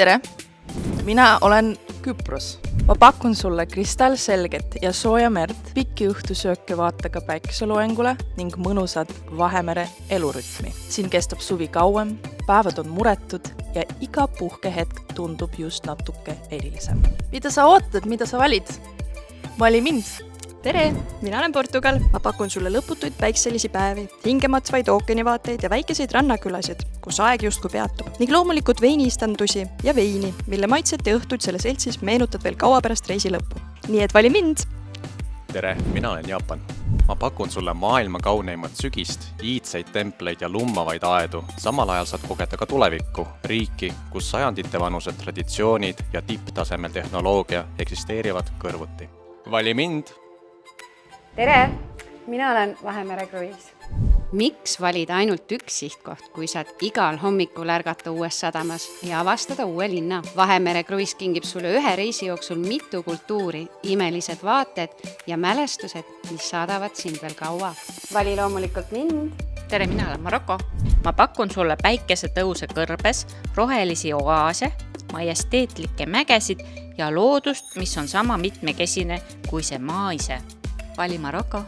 tere! Mina olen Küpros. Ma pakun sulle kristallselget ja sooja merd, pikki õhtusööke vaatega päikeseloengule ning mõnusat Vahemere elurütmi. Siin kestab suvi kauem, päevad on muretud ja iga puhkehetk tundub just natuke erilisem. Mida sa ootad, mida sa valid? Vali mind! Tere! Mina olen Portugal. Ma pakun sulle lõputuid päikselisi päevi, hingematsvaid ookeanivaateid ja väikeseid rannakülasid, kus aeg justkui peatub. Ning loomulikult veiniistandusi ja veini, mille maitset ja õhtuid selle seltsis meenutad veel kaua pärast reisi lõppu. Nii et vali mind! Tere, mina olen Jaapan. Ma pakun sulle maailma kauneimat sügist, iidseid templeid ja lummavaid aedu. Samal ajal saad kogeda ka tulevikku, riiki, kus sajandite vanused traditsioonid ja tipptasemel tehnoloogia eksisteerivad kõrvuti. Vali mind! Tere! Mina olen Vahemere Kruiis. Miks valida ainult üks sihtkoht, kui saad igal hommikul ärgata uues sadamas ja avastada uue linna? Vahemere Kruiis kingib sulle ühe reisi jooksul mitu kultuuri, imelised vaated ja mälestused, mis saadavad sind veel kaua. Vali loomulikult mind. Tere, mina olen Maroko. Ma pakun sulle päikesetõuse kõrbes, rohelisi oaase, majesteetlikke mägesid ja loodust, mis on sama mitmekesine kui see maa ise. Vali Maroko.